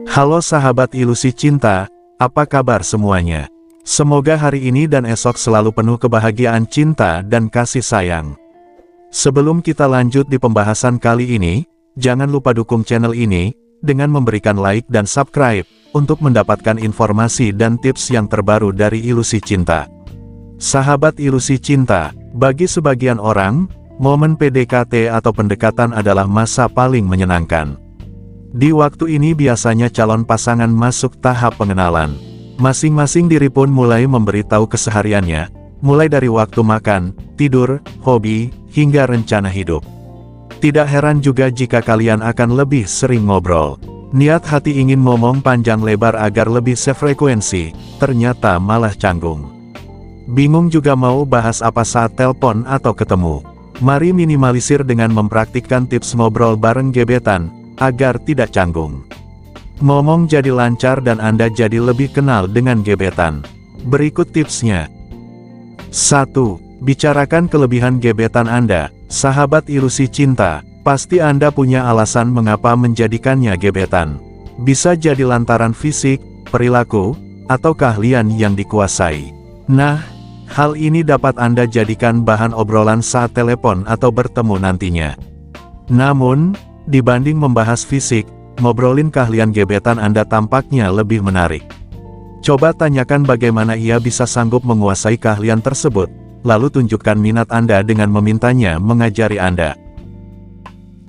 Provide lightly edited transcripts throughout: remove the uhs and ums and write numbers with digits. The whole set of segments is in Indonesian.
Halo sahabat ilusi cinta, apa kabar semuanya? Semoga hari ini dan esok selalu penuh kebahagiaan cinta dan kasih sayang. Sebelum kita lanjut di pembahasan kali ini, jangan lupa dukung channel ini dengan memberikan like dan subscribe untuk mendapatkan informasi dan tips yang terbaru dari ilusi cinta. Sahabat ilusi cinta, bagi sebagian orang, momen PDKT atau pendekatan adalah masa paling menyenangkan. Di waktu ini biasanya calon pasangan masuk tahap pengenalan. Masing-masing diri pun mulai memberitahu kesehariannya, mulai dari waktu makan, tidur, hobi, hingga rencana hidup. Tidak heran juga jika kalian akan lebih sering ngobrol. Niat hati ingin ngomong panjang lebar agar lebih sefrekuensi, ternyata malah canggung. Bingung juga mau bahas apa saat telepon atau ketemu. Mari minimalisir dengan mempraktikkan tips ngobrol bareng gebetan, agar tidak canggung. Ngomong jadi lancar dan Anda jadi lebih kenal dengan gebetan. Berikut tipsnya. 1. Bicarakan kelebihan gebetan Anda. Sahabat ilusi cinta, pasti Anda punya alasan mengapa menjadikannya gebetan. Bisa jadi lantaran fisik, perilaku, atau keahlian yang dikuasai. Nah, hal ini dapat Anda jadikan bahan obrolan saat telepon atau bertemu nantinya. Namun, dibanding membahas fisik, ngobrolin keahlian gebetan Anda tampaknya lebih menarik. Coba tanyakan bagaimana ia bisa sanggup menguasai keahlian tersebut, lalu tunjukkan minat Anda dengan memintanya mengajari Anda.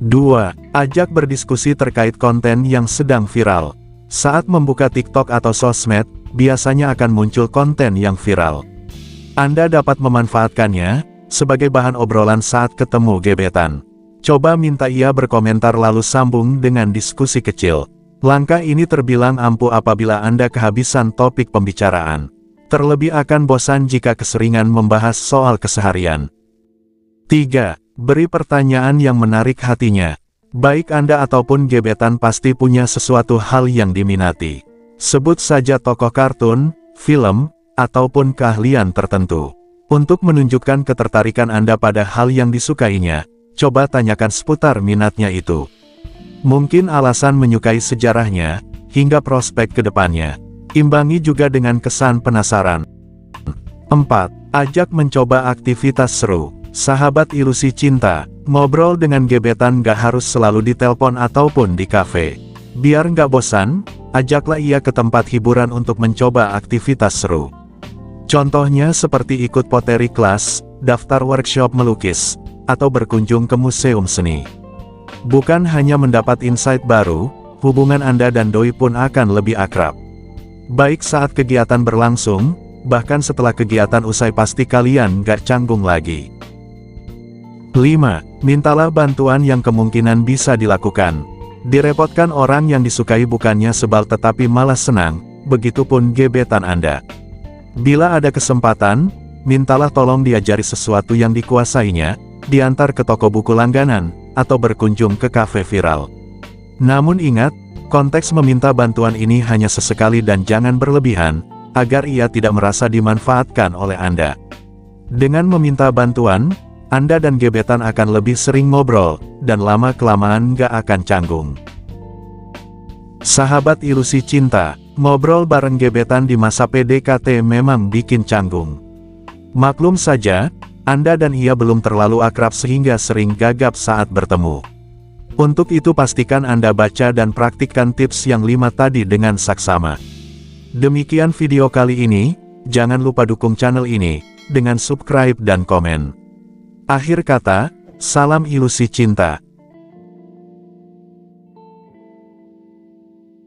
2. Ajak berdiskusi terkait konten yang sedang viral. Saat membuka TikTok atau sosmed, biasanya akan muncul konten yang viral. Anda dapat memanfaatkannya sebagai bahan obrolan saat ketemu gebetan. Coba minta ia berkomentar lalu sambung dengan diskusi kecil. Langkah ini terbilang ampuh apabila Anda kehabisan topik pembicaraan. Terlebih akan bosan jika keseringan membahas soal keseharian. 3. Beri pertanyaan yang menarik hatinya. Baik Anda ataupun gebetan pasti punya sesuatu hal yang diminati. Sebut saja tokoh kartun, film, ataupun keahlian tertentu. Untuk menunjukkan ketertarikan Anda pada hal yang disukainya, coba tanyakan seputar minatnya itu. Mungkin alasan menyukai sejarahnya, hingga prospek ke depannya. Imbangi juga dengan kesan penasaran. 4. Ajak mencoba aktivitas seru. Sahabat ilusi cinta, ngobrol dengan gebetan gak harus selalu di telepon ataupun di kafe. Biar gak bosan, ajaklah ia ke tempat hiburan untuk mencoba aktivitas seru. Contohnya seperti ikut pottery class, daftar workshop melukis, atau berkunjung ke museum seni. Bukan hanya mendapat insight baru, hubungan Anda dan doi pun akan lebih akrab. Baik saat kegiatan berlangsung, bahkan setelah kegiatan usai pasti kalian gak canggung lagi. 5. Mintalah bantuan yang kemungkinan bisa dilakukan. Direpotkan orang yang disukai bukannya sebal tetapi malah senang, begitupun gebetan Anda. Bila ada kesempatan, mintalah tolong diajari sesuatu yang dikuasainya, diantar ke toko buku langganan, atau berkunjung ke kafe viral. Namun ingat, konteks meminta bantuan ini hanya sesekali dan jangan berlebihan, agar ia tidak merasa dimanfaatkan oleh Anda. Dengan meminta bantuan, Anda dan gebetan akan lebih sering ngobrol, dan lama-kelamaan gak akan canggung. Sahabat ilusi cinta, ngobrol bareng gebetan di masa PDKT memang bikin canggung. Maklum saja, Anda dan ia belum terlalu akrab sehingga sering gagap saat bertemu. Untuk itu pastikan Anda baca dan praktikkan tips yang 5 tadi dengan saksama. Demikian video kali ini, jangan lupa dukung channel ini, dengan subscribe dan komen. Akhir kata, salam ilusi cinta.